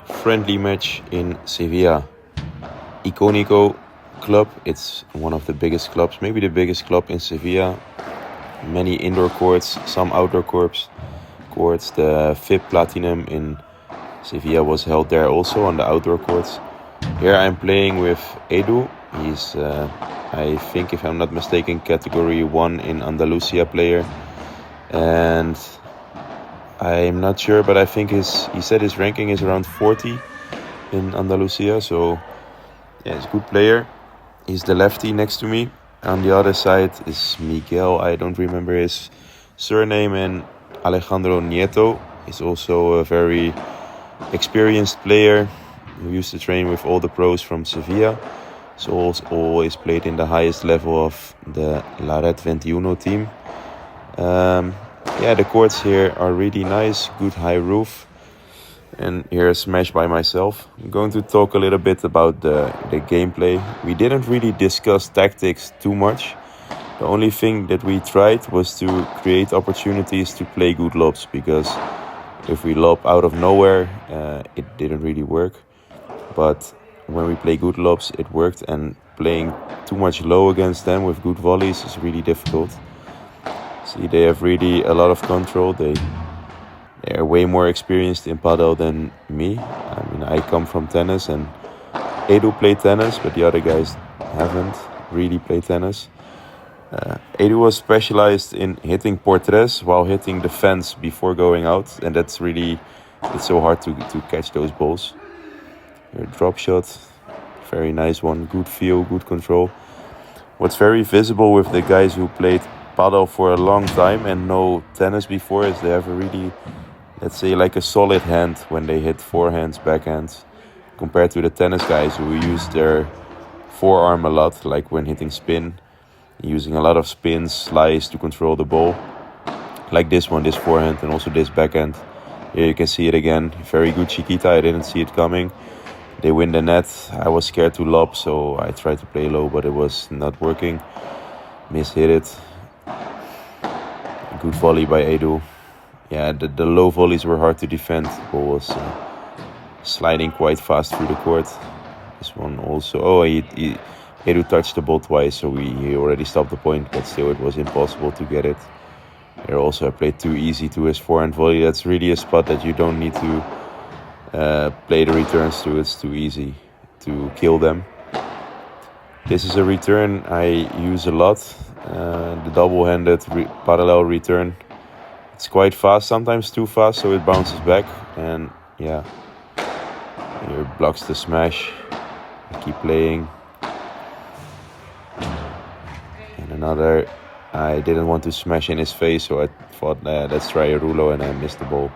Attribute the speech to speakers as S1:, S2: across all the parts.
S1: friendly match in Sevilla. Iconico club, it's one of the biggest clubs, maybe the biggest club in Sevilla. Many indoor courts, some outdoor courts. The FIP Platinum in Sevilla was held there also on the outdoor courts. Here I'm playing with Edu. He's, I think if I'm not mistaken, category 1 in Andalusia player. And I'm not sure, but I think he said his ranking is around 40 in Andalusia. So yeah, he's a good player. He's the lefty next to me. On the other side is Miguel. I don't remember his surname. And Alejandro Nieto. He's also a very experienced player who used to train with all the pros from Sevilla. So always played in the highest level of the La Red 21 team. The courts here are really nice, good high roof. And here a smash by myself. I'm going to talk a little bit about the gameplay. We didn't really discuss tactics too much. The only thing that we tried was to create opportunities to play good lobs, because if we lob out of nowhere, it didn't really work. But when we play good lobs, it worked, and playing too much low against them with good volleys is really difficult. See, they have really a lot of control. They're way more experienced in padel than me. I mean, I come from tennis, and Edu played tennis, but the other guys haven't really played tennis. Edu was specialized in hitting portraits while hitting the fence before going out, and it's so hard to catch those balls. Your drop shot, very nice one, good feel, good control. What's very visible with the guys who played padel for a long time and know tennis before is they have a really, let's say, like a solid hand when they hit forehands, backhands, compared to the tennis guys who use their forearm a lot, like when hitting spin, using a lot of spins, slice to control the ball. Like this one, this forehand, and also this backhand. Here you can see it again, very good Chiquita, I didn't see it coming. They win the net. I was scared to lob, so I tried to play low, but it was not working. Mishit it. Good volley by Edu. Yeah, the low volleys were hard to defend. The ball was sliding quite fast through the court. This one also. Edu touched the ball twice, so he already stopped the point, but still it was impossible to get it. Here also I played too easy to his forehand volley. That's really a spot that you don't need to play the returns to. It's too easy to kill them. This is a return I use a lot. The double-handed parallel return. It's quite fast, sometimes too fast, so it bounces back. And yeah, here blocks the smash. I keep playing. And another. I didn't want to smash in his face, so I thought, let's try a rulo, and I missed the ball.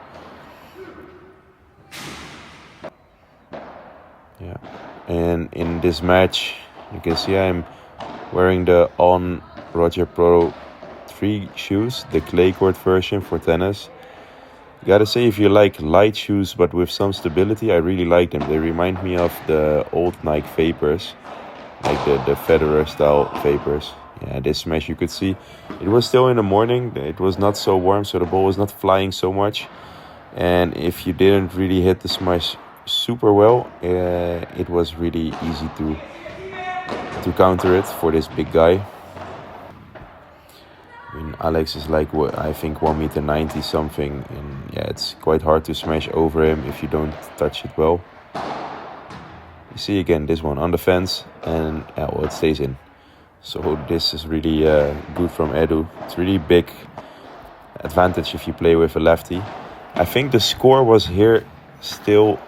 S1: Yeah, and in this match, you can see I'm wearing the On Roger Pro 3 shoes, the clay court version for tennis. Gotta say, if you like light shoes but with some stability, I really like them. They remind me of the old Nike Vapors, like the Federer style Vapors. Yeah, this smash you could see, it was still in the morning, it was not so warm, so the ball was not flying so much. And if you didn't really hit the smash super well, it was really easy to counter it for this big guy. I mean, Alex is like, I think 1m90 something, and yeah, it's quite hard to smash over him if you don't touch it well. You see again this one on the fence, and it stays in. So this is really good from Edu. It's really big advantage if you play with a lefty. I think the score was here still,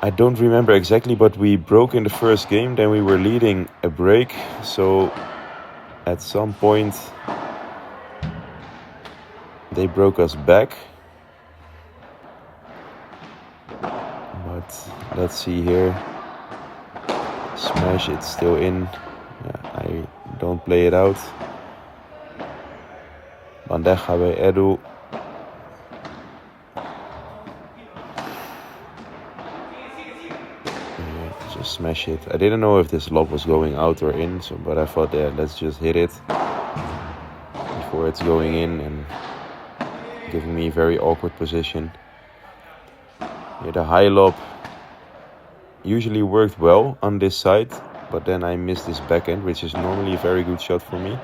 S1: I don't remember exactly, but we broke in the first game, then we were leading a break. So at some point they broke us back. But let's see here. Smash, it's still in. Yeah, I don't play it out. Bandeja by Edu. Yeah, just smash it. I didn't know if this lob was going out or in, but I thought, yeah, let's just hit it before it's going in and giving me a very awkward position. Yeah, the high lob usually worked well on this side, but then I missed this backhand, which is normally a very good shot for me.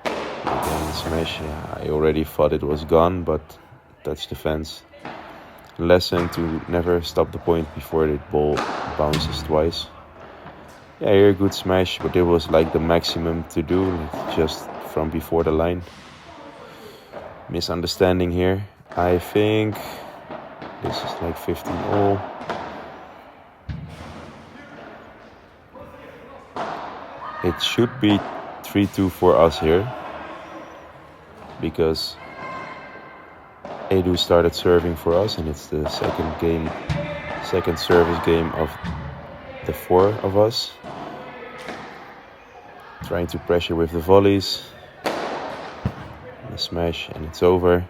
S1: Again, smash. Yeah, I already thought it was gone, but touched the fence. Lesson to never stop the point before the ball bounces twice. Yeah, here a good smash, but it was like the maximum to do, just from before the line. Misunderstanding here. I think this is like 15 all. It should be 3-2 for us here, because Edu started serving for us, and it's the second service game of the four of us. Trying to pressure with the volleys. The smash, and it's over.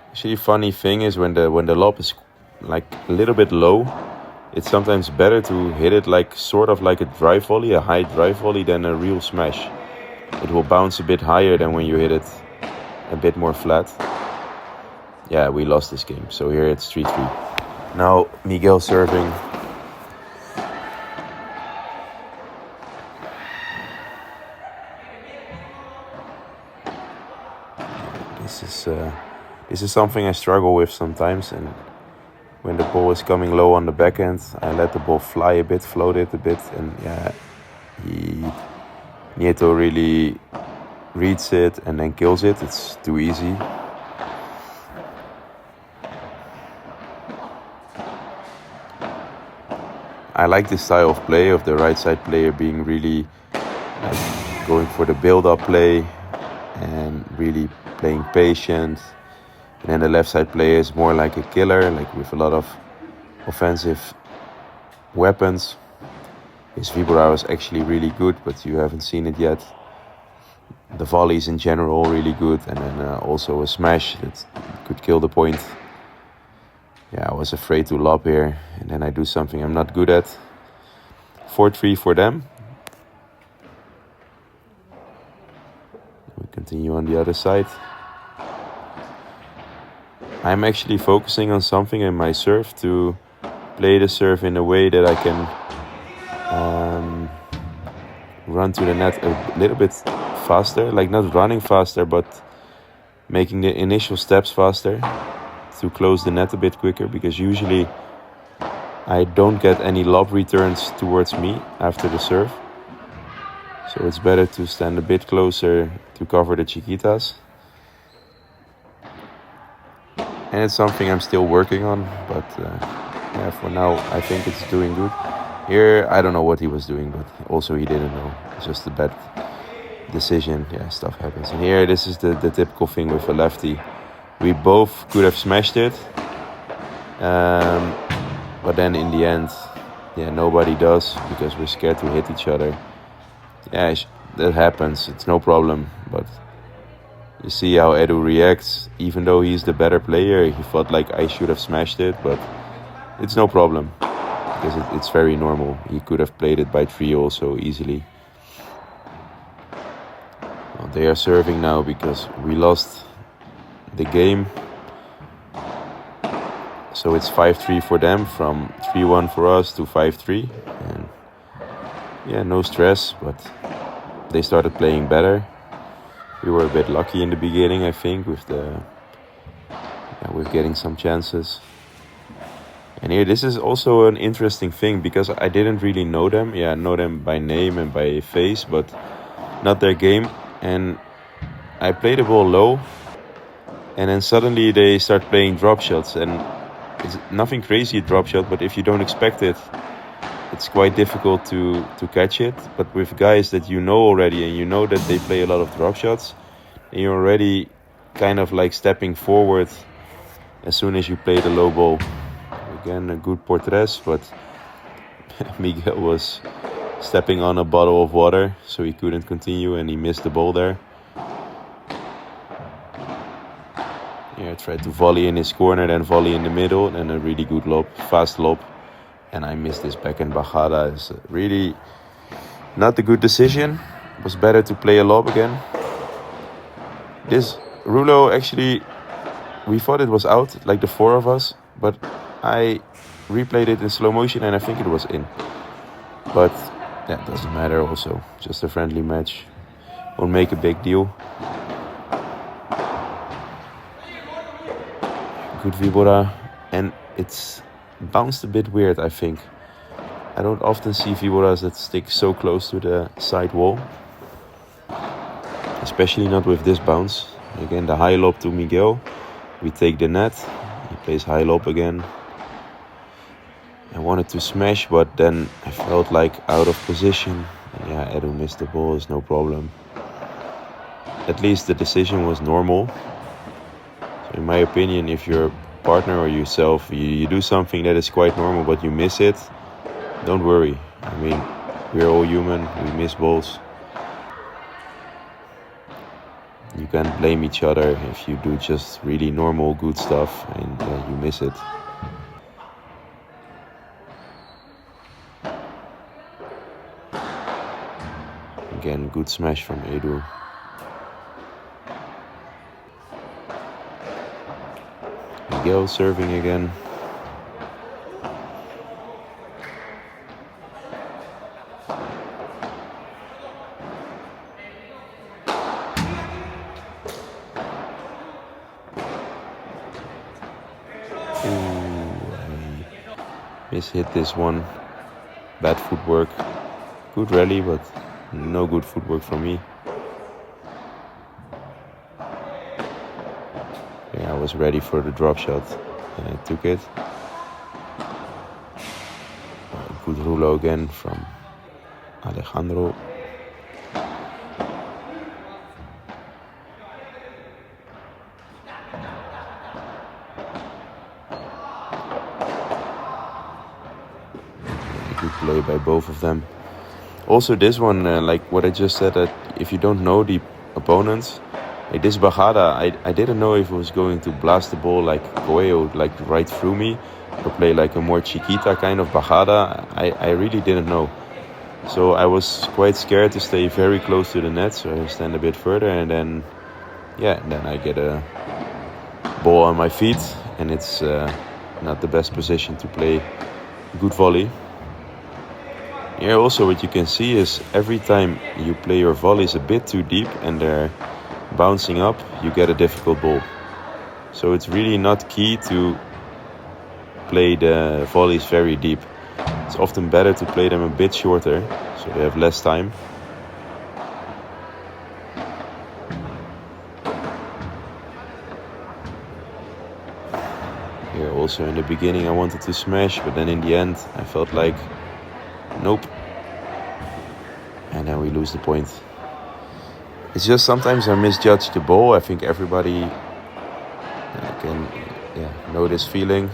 S1: Actually, funny thing is when the lob is like a little bit low, it's sometimes better to hit it like sort of like a drive volley, a high drive volley, than a real smash. It will bounce a bit higher than when you hit it a bit more flat. Yeah, we lost this game, so here it's 3-3. Now Miguel serving. This is something I struggle with sometimes, and when the ball is coming low on the backhand, I let the ball fly a bit, float it a bit, and yeah, Nieto really reads it and then kills it. It's too easy. I like this style of play of the right side player being really going for the build-up play and really playing patient. And then the left side player is more like a killer, like with a lot of offensive weapons. His Vibora is actually really good, but you haven't seen it yet. The volleys in general really good, and then also a smash that could kill the point. Yeah, I was afraid to lob here, and then I do something I'm not good at. 4-3 for them. We continue on the other side. I'm actually focusing on something in my serve to play the serve in a way that I can run to the net a little bit faster, like not running faster, but making the initial steps faster to close the net a bit quicker, because usually I don't get any lob returns towards me after the serve. So it's better to stand a bit closer to cover the chiquitas. And it's something I'm still working on, but yeah, for now I think it's doing good. Here, I don't know what he was doing, but also he didn't know. It's just a bad decision. Yeah, stuff happens. And here, this is the typical thing with a lefty. We both could have smashed it, but then in the end, yeah, nobody does, because we're scared to hit each other. Yeah, that happens. It's no problem, but you see how Edu reacts. Even though he's the better player, he thought like I should have smashed it, but it's no problem, because it's very normal. He could have played it by 3 also easily. Well, they are serving now because we lost the game. So it's 5-3 for them, from 3-1 for us to 5-3. And yeah, no stress, but they started playing better. We were a bit lucky in the beginning, I think, with getting some chances. And here, this is also an interesting thing, because I didn't really know them. Yeah, I know them by name and by face, but not their game. And I played the ball low, and then suddenly they start playing drop shots. And it's nothing crazy drop shot, but if you don't expect it, it's quite difficult to catch it. But with guys that you know already, and you know that they play a lot of drop shots, and you're already kind of like stepping forward as soon as you play the low ball. Again, a good portress, but Miguel was stepping on a bottle of water, so he couldn't continue, and he missed the ball there. Yeah, I tried to volley in his corner, then volley in the middle, and a really good lob, fast lob. And I missed this backhand bajada. It's really not a good decision. It was better to play a lob again. This Rulo actually we thought it was out, like the four of us, but I replayed it in slow motion and I think it was in. But that doesn't matter also, just a friendly match. Won't make a big deal. Good Vibora, and it's bounced a bit weird, I think. I don't often see Viboras that stick so close to the side wall. Especially not with this bounce. Again, the high lob to Miguel. We take the net. He plays high lob again. I wanted to smash, but then I felt like out of position. And yeah, Edu missed the ball, is no problem. At least the decision was normal. So in my opinion, if your partner or yourself, you do something that is quite normal, but you miss it, don't worry. I mean, we're all human, we miss balls. You can't blame each other if you do just really normal, good stuff and you miss it. Again, good smash from Edu. Miguel serving again. Hit this one. Bad footwork. Good rally, but no good footwork from me. Yeah, I was ready for the drop shot and I took it. Good rulo again from Alejandro. Good play by both of them. Also this one, like what I just said, that if you don't know the opponents, like this bajada, I didn't know if it was going to blast the ball like Coelho, like right through me, or play like a more chiquita kind of bajada. I really didn't know. So I was quite scared to stay very close to the net, so I stand a bit further, and then I get a ball on my feet, and it's not the best position to play good volley. Here also what you can see is every time you play your volleys a bit too deep and they're bouncing up, you get a difficult ball. So it's really not key to play the volleys very deep. It's often better to play them a bit shorter, so they have less time. Here also in the beginning I wanted to smash, but then in the end I felt like nope. And then we lose the point. It's just sometimes I misjudge the ball. I think everybody can know this feeling.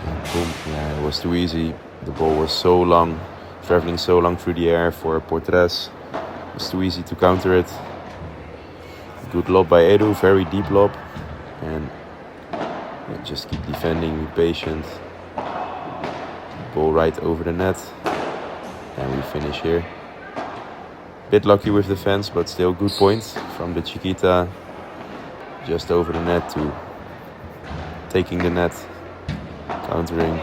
S1: And boom, yeah, it was too easy. The ball was so long, traveling so long through the air for Portres. It was too easy to counter it. Good lob by Edu, very deep lob. And just keep defending, be patient. Ball right over the net. And we finish here. Bit lucky with the fence, but still good points from the Chiquita. Just over the net to taking the net, countering.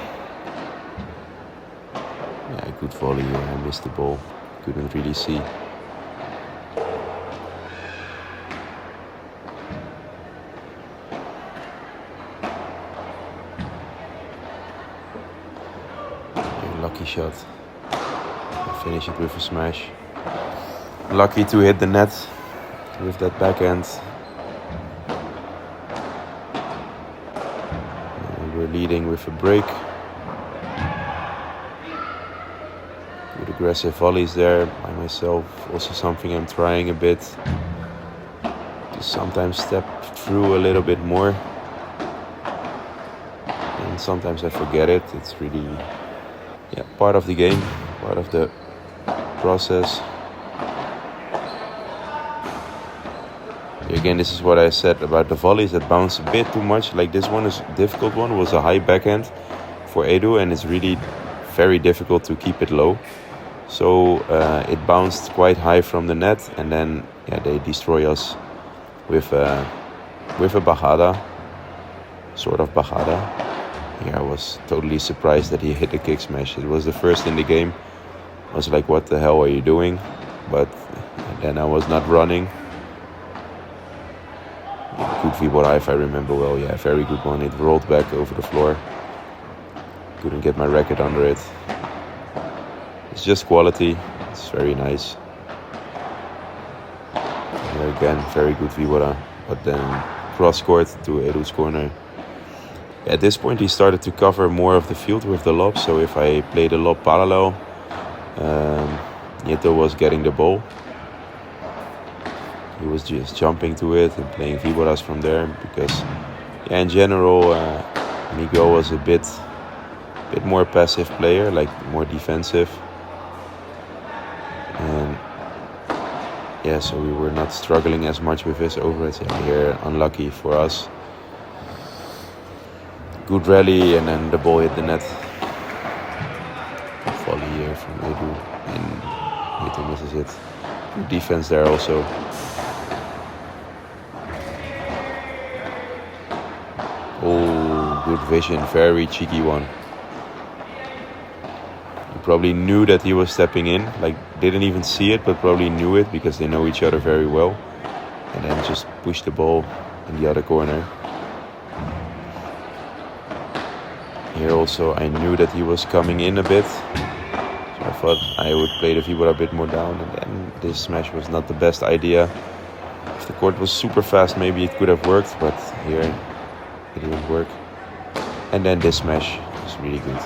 S1: Yeah, good volley here. I missed the ball. Couldn't really see. Lucky shot. Finish it with a smash. Lucky to hit the net with that backhand. We're leading with a break. Good aggressive volleys there by myself. Also something I'm trying a bit. To sometimes step through a little bit more. And sometimes I forget it. It's really part of the game, part of the process. Again, this is what I said about the volleys that bounce a bit too much. Like this one is a difficult one. It was a high backhand for Edu, and it's really very difficult to keep it low. So it bounced quite high from the net, and then they destroy us with with a bajada, sort of bajada. Yeah, I was totally surprised that he hit a kick smash. It was the first in the game. I was like, what the hell are you doing? But then I was not running. Good vibora, if I remember well. Yeah, very good one. It rolled back over the floor. Couldn't get my racket under it. It's just quality. It's very nice. Here again, very good vibora. But then cross court to Edu's corner. At this point he started to cover more of the field with the lob. So if I played the lob parallel, Nieto was getting the ball. He was just jumping to it and playing viboras from there. Because in general, Miguel was a bit more passive player, like more defensive. And yeah, so we were not struggling as much with his overheads. Yeah, here, unlucky for us. Good rally, and then the ball hit the net. Volley here from Edu, and Nieto misses it. Good defense there also. Oh, good vision, very cheeky one. He probably knew that he was stepping in, like didn't even see it, but probably knew it because they know each other very well. And then just pushed the ball in the other corner. Here also I knew that he was coming in a bit, so I thought I would play the vibora a bit more down, and then this smash was not the best idea. If the court was super fast, maybe it could have worked, but here it didn't work. And then this smash was really good.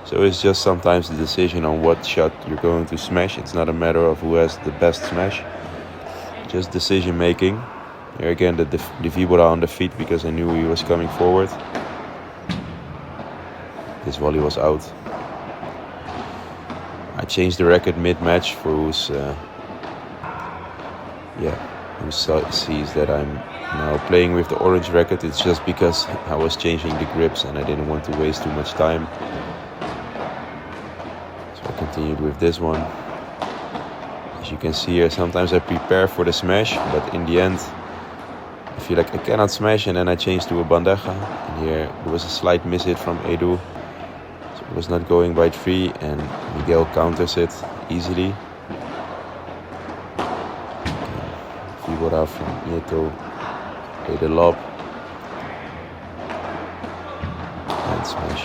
S1: So it's just sometimes the decision on what shot you're going to smash. It's not a matter of who has the best smash, just decision making. Here again the vibora on the feet because I knew he was coming forward. This volley was out. I changed the racket mid-match for who sees that I'm now playing with the orange racket. It's just because I was changing the grips and I didn't want to waste too much time. So I continued with this one. As you can see here, sometimes I prepare for the smash, but in the end I feel like I cannot smash, and then I change to a bandeja. And here there was a slight miss hit from Edu. It was not going by 3, and Miguel counters it easily. Vibora from Nieto, play the lob, and smash,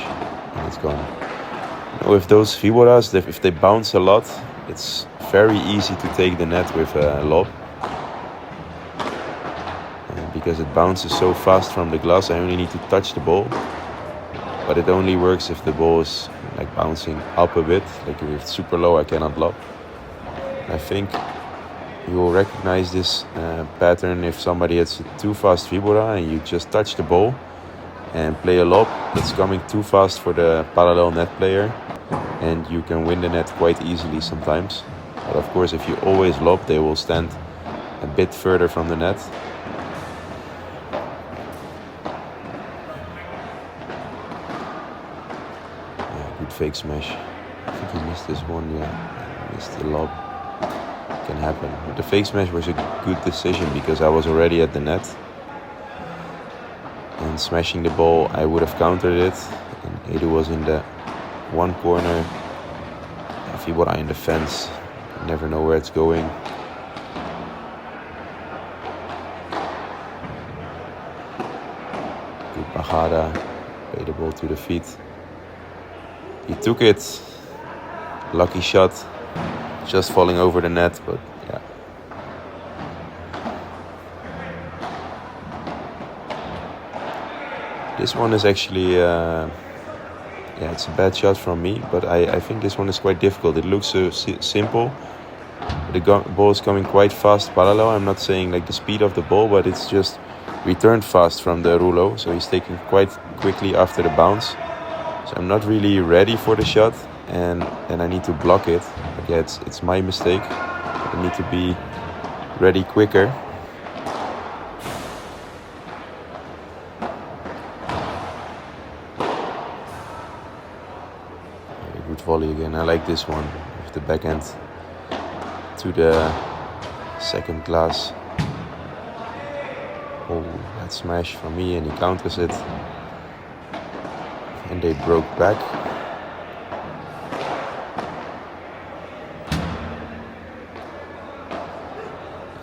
S1: and it's gone. With those viboras, if they bounce a lot, it's very easy to take the net with a lob. And because it bounces so fast from the glass, I only need to touch the ball. But it only works if the ball is like bouncing up a bit. Like if it's super low, I cannot lob. I think you will recognize this pattern if somebody hits a too fast vibora and you just touch the ball and play a lob that's coming too fast for the parallel net player, and you can win the net quite easily sometimes. But of course, if you always lob, they will stand a bit further from the net. Good fake smash. I think he missed this one, yeah. He missed the lob. Can happen. But the fake smash was a good decision because I was already at the net. And smashing the ball, I would have countered it. And Edu was in the one corner. Vibora in the fence. You never know where it's going. Good bajada. Play the ball to the feet. He took it, lucky shot, just falling over the net, but yeah. This one is actually, it's a bad shot from me, but I think this one is quite difficult. It looks so simple. The ball is coming quite fast parallel. I'm not saying like the speed of the ball, but it's just returned fast from the rulo, so he's taking quite quickly after the bounce. So I'm not really ready for the shot, and I need to block it. But yeah, it's my mistake. I need to be ready quicker. Very good volley again. I like this one with the backhand to the second glass. That smash from me and he counters it. And they broke back.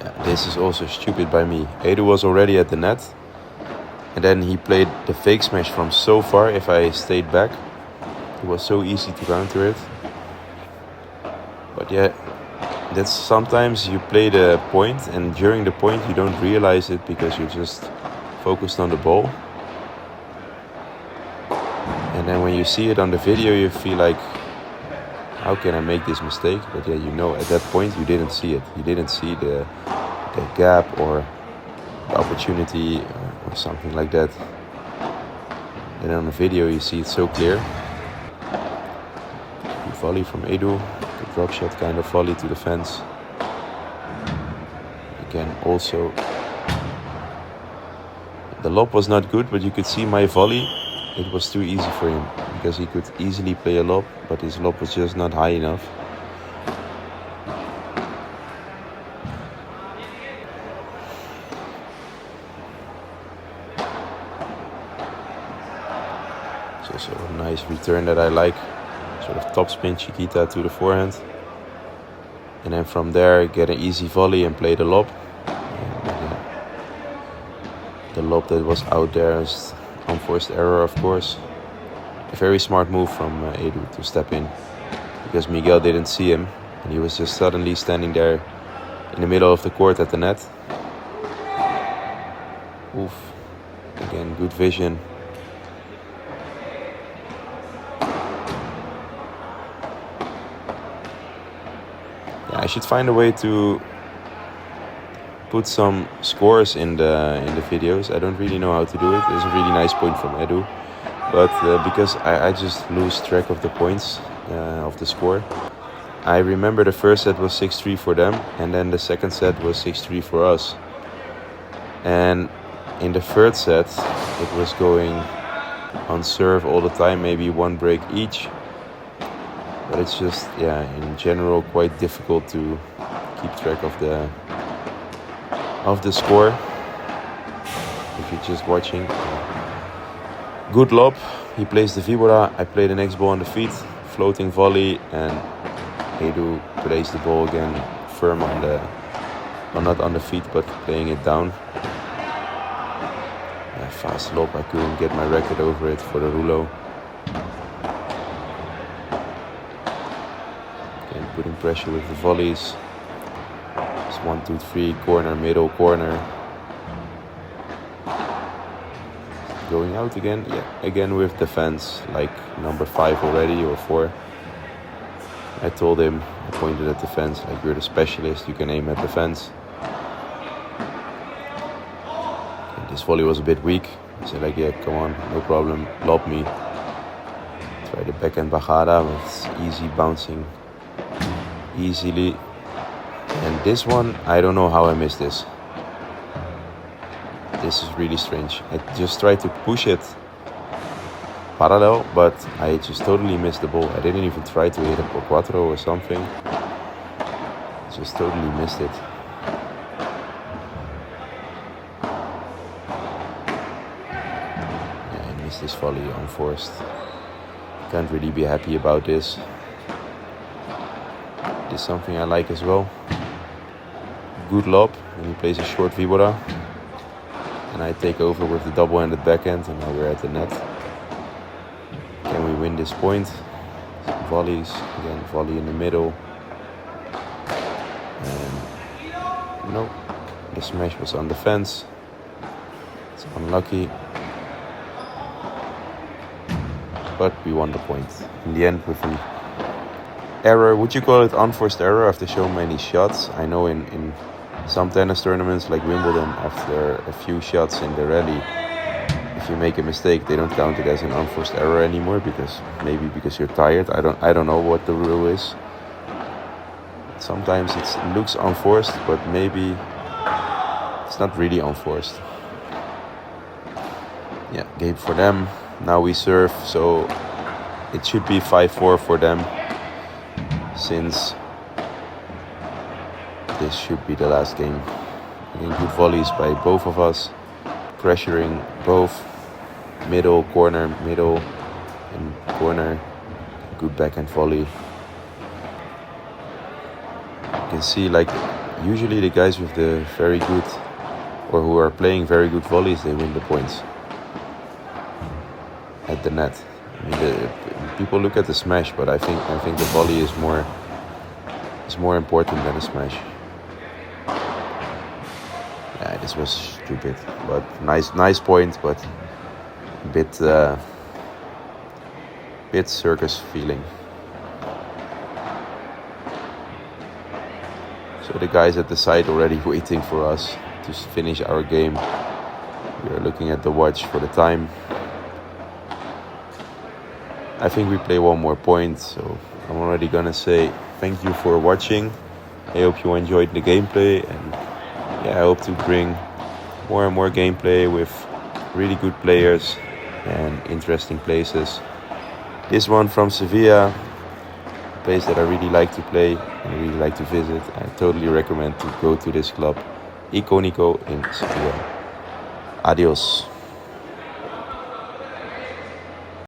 S1: Yeah, this is also stupid by me. Edu was already at the net. And then he played the fake smash from so far. If I stayed back, it was so easy to counter it. But yeah, that's sometimes you play the point and during the point you don't realize it because you're just focused on the ball. And then when you see it on the video, you feel like, how can I make this mistake? But yeah, you know, at that point you didn't see it. You didn't see the gap or the opportunity or something like that. And on the video you see it so clear. Good volley from Edu. Good drop shot kind of volley to the fence. Again, also the lob was not good, but you could see my volley. It was too easy for him because he could easily play a lob, but his lob was just not high enough. It's also a nice return that I like. Sort of topspin Chiquita to the forehand. And then from there get an easy volley and play the lob. The lob that was out there is unforced error, of course. A very smart move from Edu to step in. Because Miguel didn't see him. And he was just suddenly standing there in the middle of the court at the net. Oof. Again, good vision. Yeah, I should find a way to put some scores in the videos. I don't really know how to do it. It's a really nice point from Edu. But because I just lose track of the points of the score. I remember the first set was 6-3 for them. And then the second set was 6-3 for us. And in the third set, it was going on serve all the time, maybe one break each. But it's just, yeah, in general quite difficult to keep track of the score if you're just watching. Good lob. He plays the vibora. I play the next ball on the feet. Floating volley, and Edu plays the ball again firm on the, well, not on the feet, but playing it down. Yeah, fast lob. I couldn't get my racket over it for the rulo. Again, putting pressure with the volleys. 1, 2, 3, corner, middle, corner. Going out again, yeah, again with defense, like number 5 already or 4. I told him, I pointed at defense, like you're the specialist, you can aim at defense. And this volley was a bit weak. I said like, yeah, come on, no problem, lob me. Try the backhand bajada, but it's easy bouncing easily. And this one, I don't know how I missed this. This is really strange. I just tried to push it parallel, but I just totally missed the ball. I didn't even try to hit a por cuatro or something. Just totally missed it. Yeah, I missed this volley unforced. Can't really be happy about this. This is something I like as well. Good lob, and he plays a short vibora. And I take over with the double-handed backhand, and now we're at the net. Can we win this point? Some volleys, again volley in the middle. And no, the smash was on the fence. It's unlucky. But we won the point. In the end with an error, would you call it unforced error after so many shots? I know in some tennis tournaments like Wimbledon, after a few shots in the rally, if you make a mistake, they don't count it as an unforced error anymore because you're tired. I don't know what the rule is. Sometimes it looks unforced, but maybe it's not really unforced. Yeah, game for them. Now we serve, so it should be 5-4 for them, since this should be the last game. Again, good volleys by both of us. pressuring both middle, corner, middle, and corner. Good backhand volley. You can see, like, usually the guys with the very good, or who are playing very good volleys, they win the points at the net. I mean, people look at the smash, but I think the volley is more important than the smash. Yeah, this was stupid, but nice point, but a bit circus feeling. So the guys at the side already waiting for us to finish our game. We are looking at the watch for the time. I think we play one more point, so I'm already gonna say thank you for watching. I hope you enjoyed the gameplay, and I hope to bring more and more gameplay with really good players and interesting places. This one from Sevilla, a place that I really like to play and really like to visit. I totally recommend to go to this club, Iconico in Sevilla. Adios.